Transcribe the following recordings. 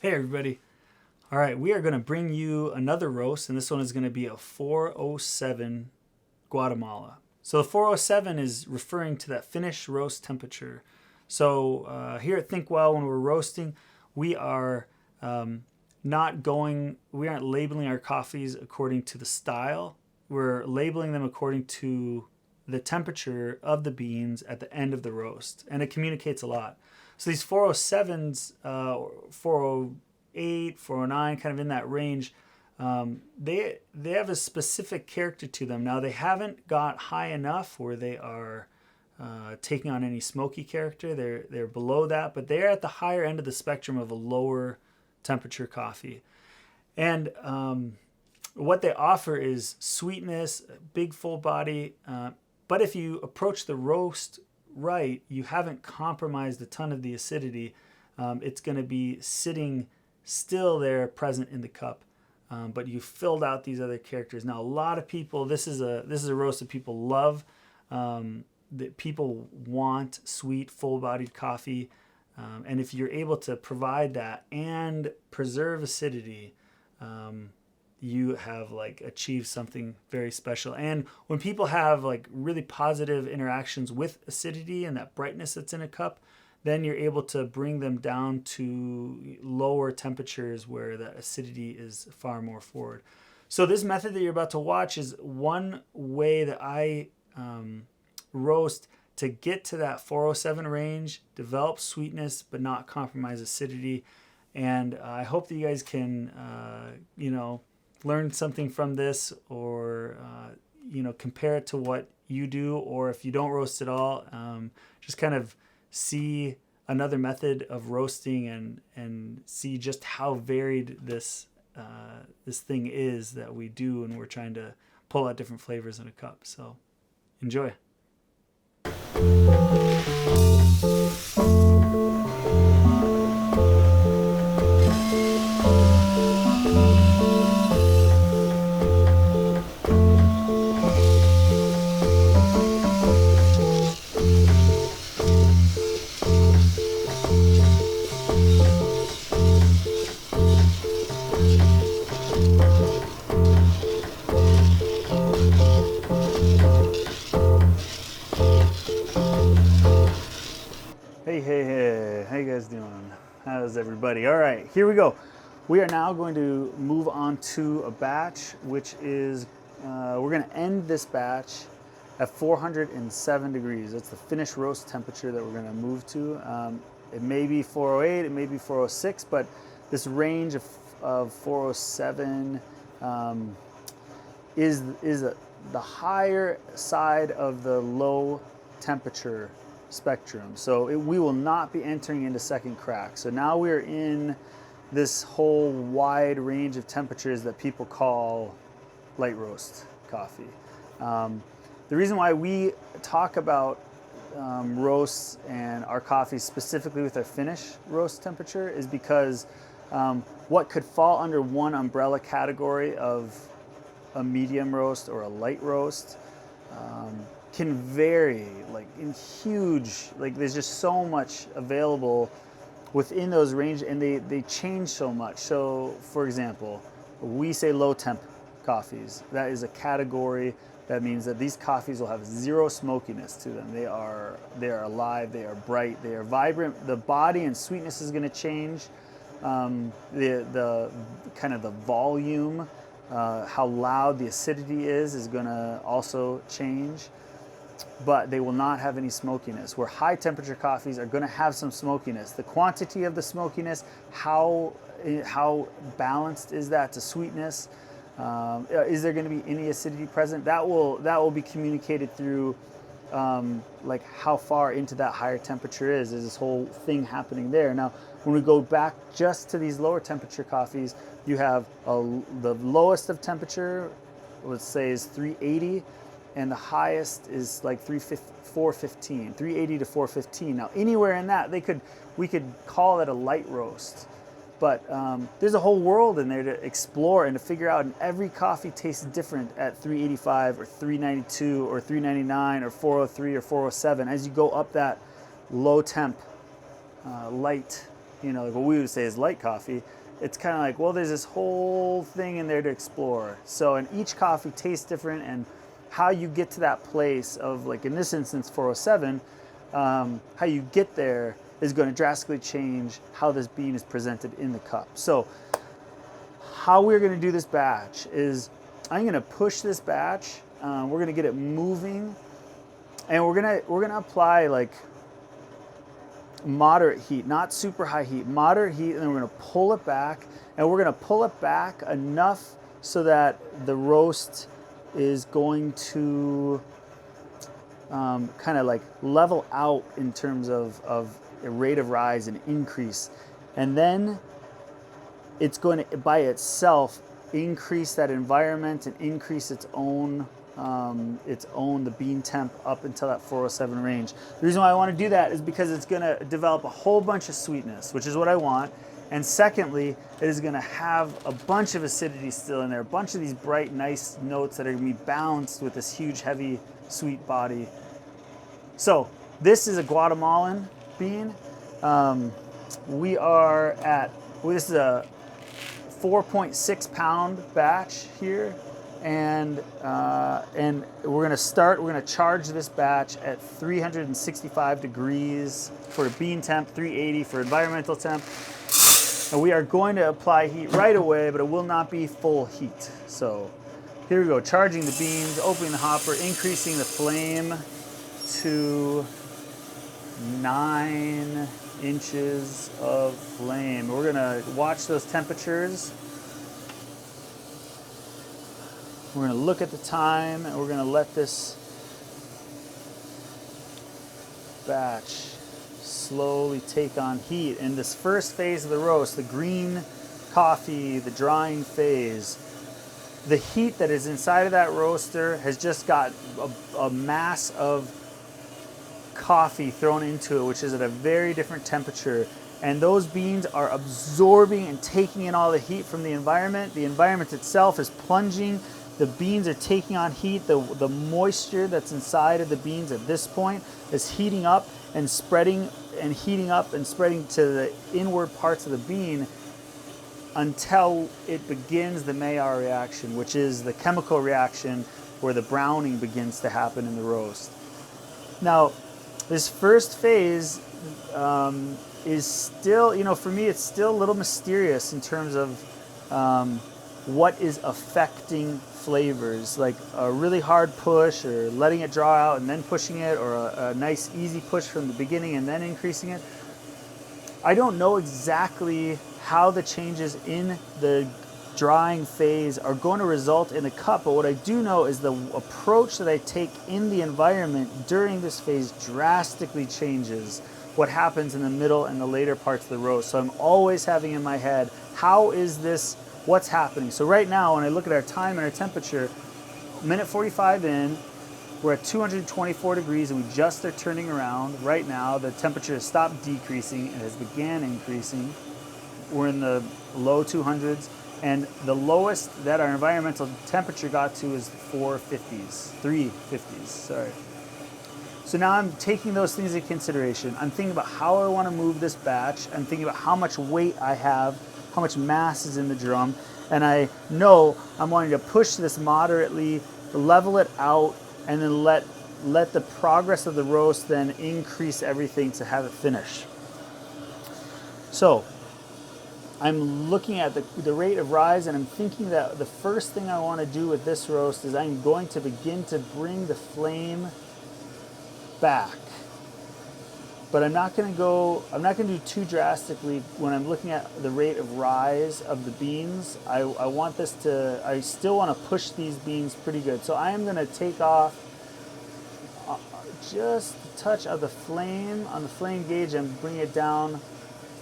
Hey everybody. All right, we are going to bring you another roast, and this one is going to be a 407 Guatemala. So the 407 is referring to that finish roast temperature. So here at Thinkwell, when we're roasting, we are we aren't labeling our coffees according to the style. We're labeling them according to the temperature of the beans at the end of the roast, and it communicates a lot. So these 407s, 408, 409, kind of in that range, they have a specific character to them. Now they haven't got high enough where they are taking on any smoky character. They're below that, but they're at the higher end of the spectrum of a lower temperature coffee. And what they offer is sweetness, big full body. But if you approach the roast right, you haven't compromised a ton of the acidity. It's going to be sitting still there, present in the cup, but you filled out these other characters. Now, a lot of people, this is a roast that people love. That people want sweet, full-bodied coffee, and if you're able to provide that and preserve acidity, you have like achieved something very special. And when people have like really positive interactions with acidity and that brightness that's in a cup, then you're able to bring them down to lower temperatures where the acidity is far more forward. So this method that you're about to watch is one way that I roast to get to that 407 range, develop sweetness, but not compromise acidity. And I hope that you guys can, learn something from this, or compare it to what you do, or if you don't roast at all, just kind of see another method of roasting and see just how varied this thing is that we do, and we're trying to pull out different flavors in a cup. So enjoy. Hey, how you guys doing? How's everybody? All right, here we go. We are now going to move on to a batch, which is, we're gonna end this batch at 407 degrees. That's the finished roast temperature that we're gonna move to. It may be 408, it may be 406, but this range of 407 is the higher side of the low temperature spectrum. So we will not be entering into second crack. So now we're in this whole wide range of temperatures that people call light roast coffee. The reason why we talk about roasts and our coffees specifically with our finish roast temperature is because what could fall under one umbrella category of a medium roast or a light roast can vary like in huge, like there's just so much available within those ranges, and they change so much. So for example, we say low temp coffees. That is a category that means that these coffees will have zero smokiness to them. They are alive, they are bright, they are vibrant. The body and sweetness is going to change. The kind of the volume, how loud the acidity is going to also change, but they will not have any smokiness. Where high temperature coffees are going to have some smokiness. The quantity of the smokiness, how balanced is that to sweetness? Is there going to be any acidity present? That will be communicated through like how far into that higher temperature is. There's this whole thing happening there. Now, when we go back just to these lower temperature coffees, you have the lowest of temperature, let's say, is 380, and the highest is like 415, 380 to 415. Now, anywhere in that, we could call it a light roast. But there's a whole world in there to explore and to figure out, and every coffee tastes different at 385 or 392 or 399 or 403 or 407 as you go up that low temp, light like what we would say is light coffee, it's kind of like, well, there's this whole thing in there to explore. So, and each coffee tastes different, and how you get to that place of, like in this instance, 407, how you get there is going to drastically change how this bean is presented in the cup. So, how we're going to do this batch is I'm going to push this batch. We're going to get it moving, and we're going to apply like moderate heat, not super high heat, moderate heat, and then we're going to pull it back, and we're going to pull it back enough so that the roast is going to kind of like level out in terms of a rate of rise and increase, and then it's going to by itself increase that environment and increase its own the bean temp up until that 407 range. The reason why I want to do that is because it's going to develop a whole bunch of sweetness, which is what I want. And secondly, it is going to have a bunch of acidity still in there, a bunch of these bright, nice notes that are going to be balanced with this huge, heavy, sweet body. So this is a Guatemalan bean. This is a 4.6 pound batch here. And we're going to charge this batch at 365 degrees for bean temp, 380 for environmental temp. And we are going to apply heat right away, but it will not be full heat. So here we go, charging the beans, opening the hopper, increasing the flame to 9 inches of flame. We're going to watch those temperatures. We're going to look at the time, and we're going to let this batch slowly take on heat. In this first phase of the roast, the green coffee, the drying phase, the heat that is inside of that roaster has just got a mass of coffee thrown into it, which is at a very different temperature. And those beans are absorbing and taking in all the heat from the environment. The environment itself is plunging. The beans are taking on heat. The moisture that's inside of the beans at this point is heating up and spreading and heating up and spreading to the inward parts of the bean until it begins the Maillard reaction, which is the chemical reaction where the browning begins to happen in the roast. Now, this first phase is still, for me, it's still a little mysterious in terms of what is affecting flavors, like a really hard push or letting it draw out and then pushing it, or a nice easy push from the beginning and then increasing it. I don't know exactly how the changes in the drying phase are going to result in the cup, but what I do know is the approach that I take in the environment during this phase drastically changes what happens in the middle and the later parts of the roast. So I'm always having in my head, how is this, what's happening? So right now, when I look at our time and our temperature, minute 45 in, we're at 224 degrees and we just are turning around. Right now, the temperature has stopped decreasing and has began increasing. We're in the low 200s, and the lowest that our environmental temperature got to is 350s, sorry. So now I'm taking those things into consideration. I'm thinking about how I want to move this batch. I'm thinking about how much weight I have, how much mass is in the drum, and I know I'm wanting to push this moderately, level it out, and then let the progress of the roast then increase everything to have it finish. So I'm looking at the rate of rise, and I'm thinking that the first thing I want to do with this roast is I'm going to begin to bring the flame back. But I'm not going to do too drastically when I'm looking at the rate of rise of the beans. I still want to push these beans pretty good. So I am going to take off just a touch of the flame on the flame gauge and bring it down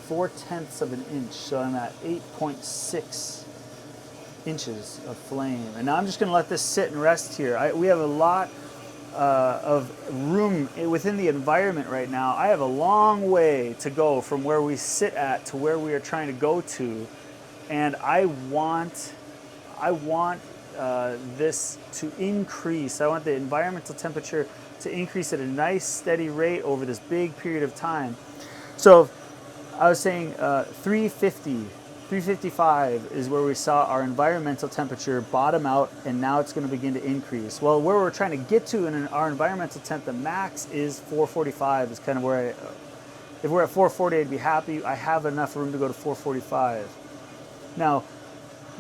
4/10 of an inch. So I'm at 8.6 inches of flame. And now I'm just going to let this sit and rest here. We have a lot of room within the environment right now. I have a long way to go from where we sit at to where we are trying to go to, and I want this to increase. I want the environmental temperature to increase at a nice steady rate over this big period of time. So I was saying 350, 355 is where we saw our environmental temperature bottom out, and now it's going to begin to increase. Well, where we're trying to get to in our environmental temp, the max is 445 is kind of where if we're at 440, I'd be happy. I have enough room to go to 445. Now,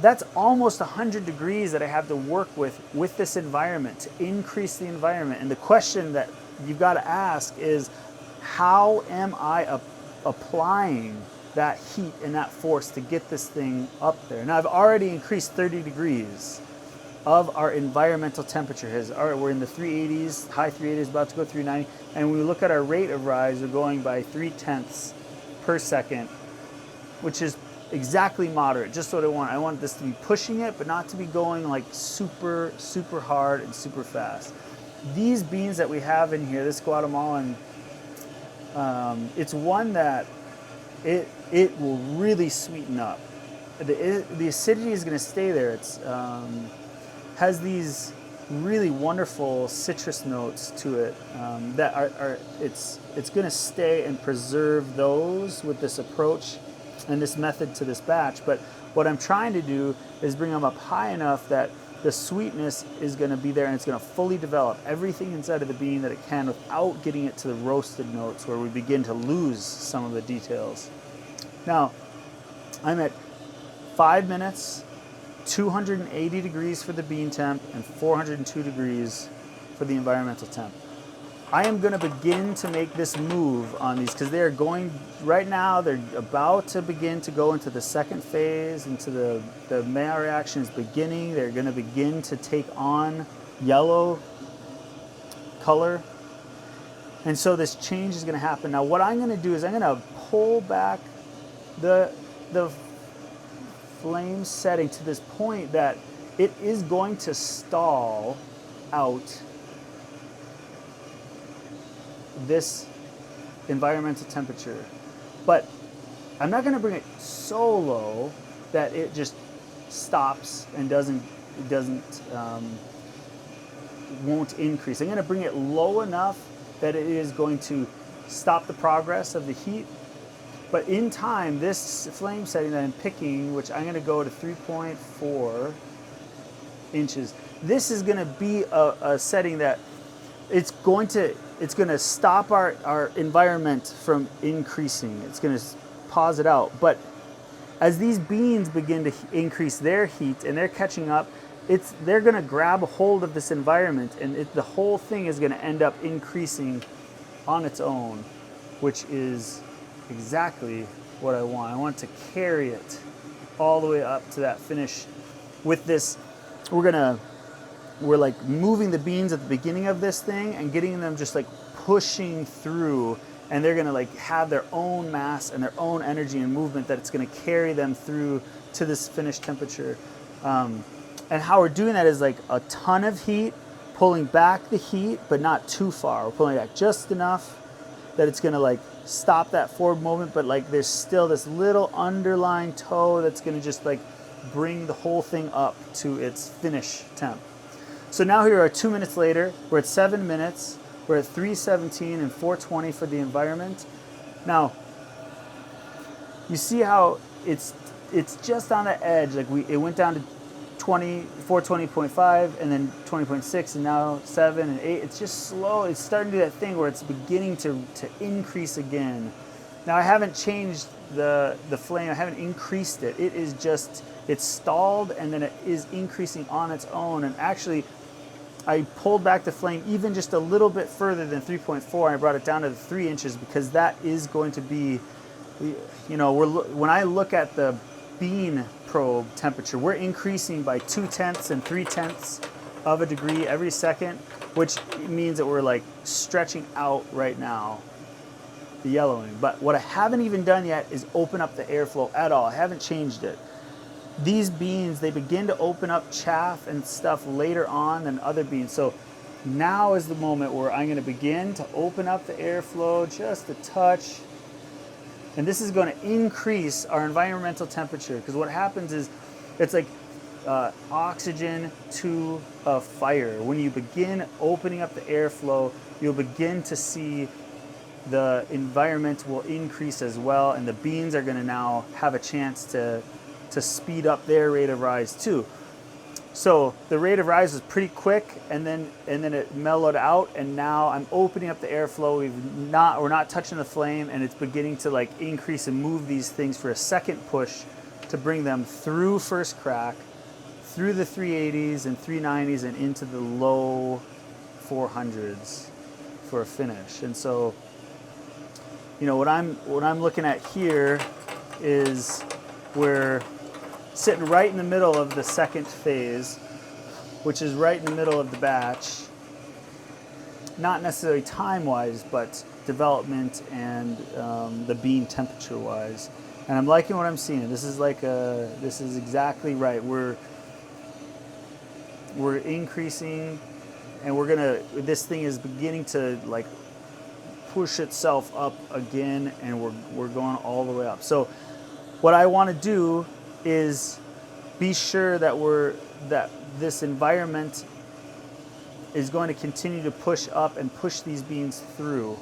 that's almost 100 degrees that I have to work with this environment to increase the environment. And the question that you've got to ask is, how am I applying that heat and that force to get this thing up there? Now, I've already increased 30 degrees of our environmental temperature. We're in the 380s, high 380s, about to go 390. And when we look at our rate of rise, we're going by 0.3 per second, which is exactly moderate, just what I want. I want this to be pushing it, but not to be going like super, super hard and super fast. These beans that we have in here, this Guatemalan, it's one that it will really sweeten up. The acidity is going to stay there. It's has these really wonderful citrus notes to it that are it's going to stay and preserve those with this approach and this method to this batch. But what I'm trying to do is bring them up high enough that the sweetness is going to be there and it's going to fully develop everything inside of the bean that it can without getting it to the roasted notes where we begin to lose some of the details. Now, I'm at 5 minutes, 280 degrees for the bean temp, and 402 degrees for the environmental temp. I am going to begin to make this move on these because they're going, right now, they're about to begin to go into the second phase, into the Maillard reaction is beginning. They're going to begin to take on yellow color. And so this change is going to happen. Now, what I'm going to do is I'm going to pull back the flame setting to this point that it is going to stall out this environmental temperature, but I'm not going to bring it so low that it just stops and won't increase. I'm going to bring it low enough that it is going to stop the progress of the heat. But in time, this flame setting that I'm picking, which I'm going to go to 3.4 inches, this is going to be a setting that it's going to stop our environment from increasing. It's going to pause it out. But as these beans begin to increase their heat and they're catching up, they're going to grab a hold of this environment, and the whole thing is going to end up increasing on its own, which is exactly what I want. I want to carry it all the way up to that finish. With this, we're like moving the beans at the beginning of this thing and getting them just like pushing through, and they're gonna like have their own mass and their own energy and movement that it's gonna carry them through to this finished temperature. And how we're doing that is like a ton of heat, pulling back the heat, but not too far. We're pulling back just enough that it's gonna like stop that forward movement, but like there's still this little underlying toe that's gonna just like bring the whole thing up to its finish temp. So now here are 2 minutes later, we're at 7 minutes, we're at 317 and 420 for the environment. Now, you see how it's just on the edge, like it went down to 420.5 and then 20.6 and now 7 and 8. It's just slow. It's starting to do that thing where it's beginning to increase again. Now I haven't changed the flame. I haven't increased it. It is just, it's stalled and then it is increasing on its own. And actually, I pulled back the flame even just a little bit further than 3.4. And I brought it down to the 3 inches because that is going to be, you know, when I look at the bean probe temperature, we're increasing by 0.2 and 0.3 of a degree every second, which means that we're like stretching out right now the yellowing. But what I haven't even done yet is open up the airflow at all. I haven't changed it. These beans, they begin to open up chaff and stuff later on than other beans. So now is the moment where I'm going to begin to open up the airflow just a touch. And this is going to increase our environmental temperature, because what happens is it's like oxygen to a fire. When you begin opening up the airflow, you'll begin to see the environment will increase as well, and the beans are going to now have a chance to speed up their rate of rise too. So the rate of rise was pretty quick, and then it mellowed out, and now I'm opening up the airflow. We're not touching the flame, and it's beginning to like increase and move these things for a second push to bring them through first crack, through the 380s and 390s, and into the low 400s for a finish. And so, you know, what I'm looking at here is we're sitting right in the middle of the second phase, which is right in the middle of the batch. Not necessarily time-wise, but development and the bean temperature-wise. And I'm liking what I'm seeing. This is exactly right. We're increasing, and this thing is beginning to like push itself up again, and we're going all the way up. So what I want to do is be sure that this environment is going to continue to push up and push these beans through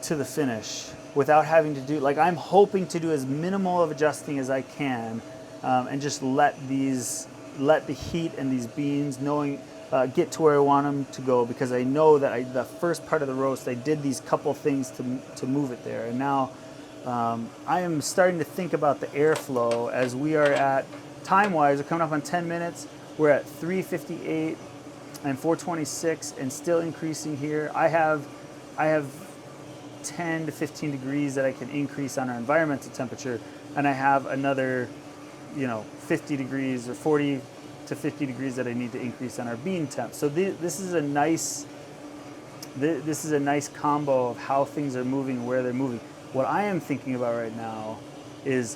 to the finish without having to do, like, I'm hoping to do as minimal of adjusting as I can, and just let the heat and these beans get to where I want them to go, because I know that the first part of the roast I did these couple things to move it there, and now I am starting to think about the airflow as we are at, time-wise, we're coming up on 10 minutes. We're at 358 and 426 and still increasing here. I have 10 to 15 degrees that I can increase on our environmental temperature, and I have another, 50 degrees or 40 to 50 degrees that I need to increase on our bean temp. So this is a nice combo of how things are moving, where they're moving. What I am thinking about right now is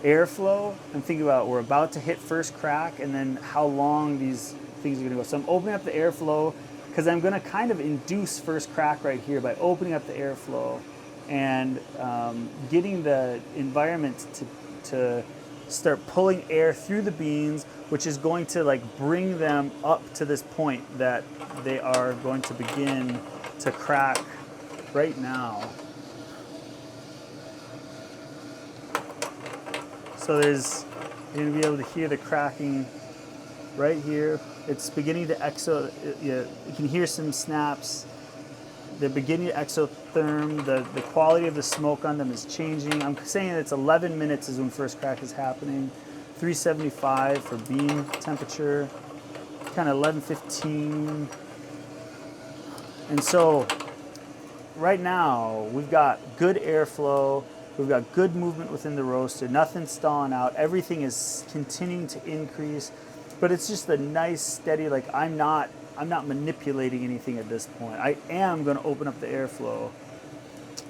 airflow. I'm thinking about, we're about to hit first crack, and then how long these things are going to go. So I'm opening up the airflow because I'm going to kind of induce first crack right here by opening up the airflow and getting the environment to start pulling air through the beans, which is going to like bring them up to this point that they are going to begin to crack right now. So you're going to be able to hear the cracking right here. It's beginning to you can hear some snaps. They're beginning to exotherm. The quality of the smoke on them is changing. I'm saying it's 11 minutes is when first crack is happening. 375 for bean temperature. Kind of 11:15. And so right now we've got good airflow. We've got good movement within the roaster. Nothing's stalling out. Everything is continuing to increase, but it's just a nice steady, like I'm not manipulating anything at this point. I am going to open up the airflow,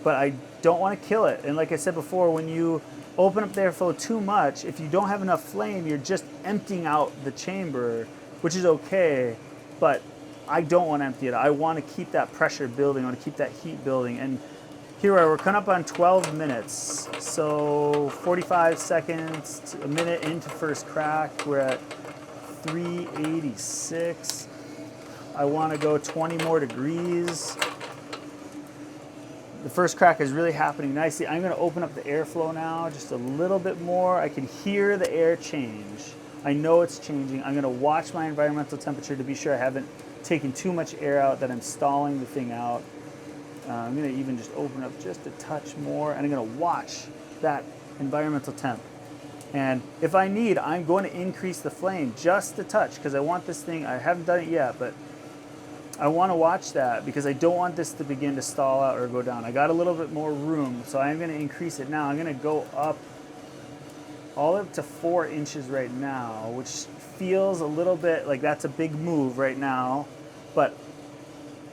but I don't want to kill it. And like I said before, when you open up the airflow too much, if you don't have enough flame, you're just emptying out the chamber, which is okay, but I don't want to empty it. I want to keep that pressure building. I want to keep that heat building. And here we're coming up on 12 minutes. So 45 seconds to a minute into first crack. We're at 386. I want to go 20 more degrees. The first crack is really happening nicely. I'm going to open up the airflow now just a little bit more. I can hear the air change. I know it's changing. I'm going to watch my environmental temperature to be sure I haven't taken too much air out, that I'm stalling the thing out. I'm going to even just open up just a touch more, and I'm going to watch that environmental temp. And if I need, I'm going to increase the flame just a touch, because I want this thing, I haven't done it yet, but I want to watch that because I don't want this to begin to stall out or go down. I got a little bit more room, so I'm going to increase it now. I'm going to go up all up to 4 inches right now, which feels a little bit like that's a big move right now, but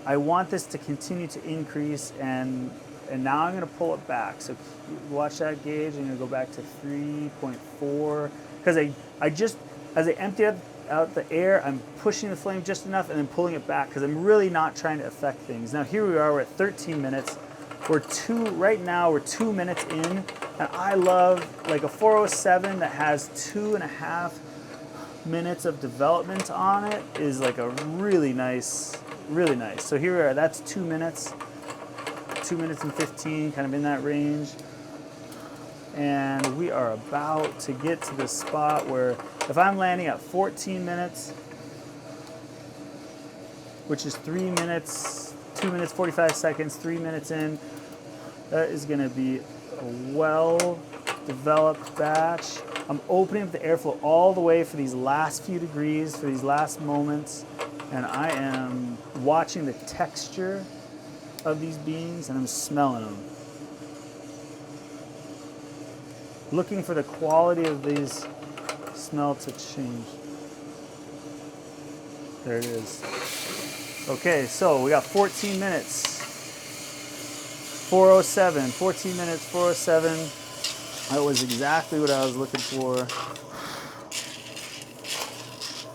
I want this to continue to increase, and now I'm going to pull it back. So watch that gauge. I'm going to go back to 3.4 because I just, as I empty out the air, I'm pushing the flame just enough and then pulling it back because I'm really not trying to affect things. Now here we are, we're at 13 minutes. Right now we're 2 minutes in, and I love like a 407 that has 2.5 minutes of development on it is like a really nice. So here we are, that's 2 minutes. 2 minutes and 15, kind of in that range. And we are about to get to the spot where if I'm landing at 14 minutes, which is 3 minutes, 2 minutes, 45 seconds, 3 minutes in, that is gonna be a well-developed batch. I'm opening up the airflow all the way for these last few degrees, for these last moments, and I am watching the texture of these beans and I'm smelling them. Looking for the quality of these smell to change. There it is. Okay, so we got 14 minutes. 407, 14 minutes, 407. That was exactly what I was looking for.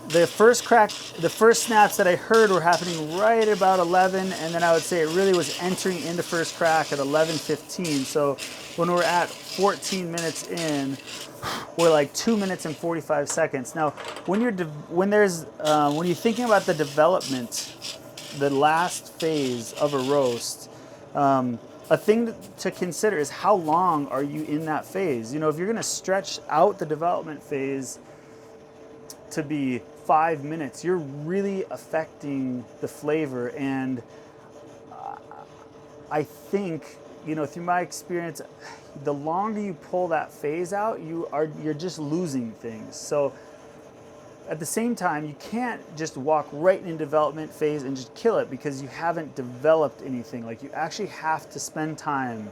The first crack, the first snaps that I heard were happening right about 11, and then I would say it really was entering into first crack at 11:15. So when we're at 14 minutes in, we're like 2 minutes and 45 seconds. Now, when you're when you're thinking about the development, the last phase of a roast, a thing to consider is how long are you in that phase? You know, if you're going to stretch out the development phase to be 5 minutes, you're really affecting the flavor. And I think, you know, through my experience, the longer you pull that phase out, you're just losing things. So at the same time, you can't just walk right in development phase and just kill it because you haven't developed anything. Like, you actually have to spend time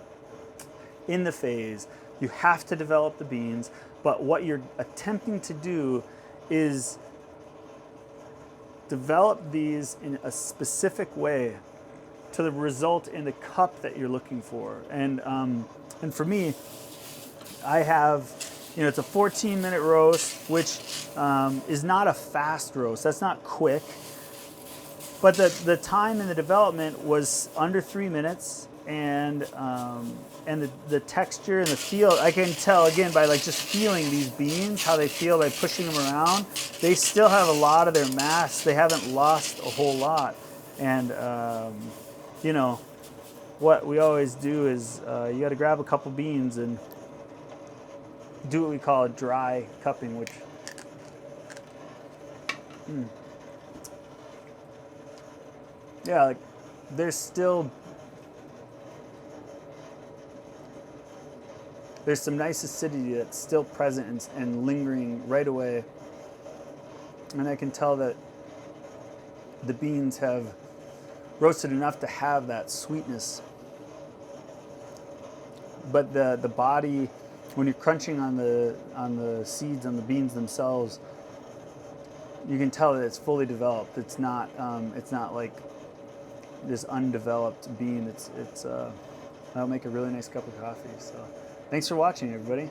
in the phase. You have to develop the beans, but what you're attempting to do is develop these in a specific way to the result in the cup that you're looking for. And for me, I have, you know, it's a 14-minute roast, which is not a fast roast. That's not quick. But the time in the development was under 3 minutes, and the texture and the feel, I can tell again by like just feeling these beans, how they feel by pushing them around. They still have a lot of their mass. They haven't lost a whole lot. And you know, what we always do is you got to grab a couple beans and do what we call a dry cupping, which yeah, like there's some nice acidity that's still present and lingering right away, and I can tell that the beans have roasted enough to have that sweetness, but the body, when you're crunching on the seeds, on the beans themselves, you can tell that it's fully developed. It's not like this undeveloped bean. That'll make a really nice cup of coffee. So thanks for watching, everybody.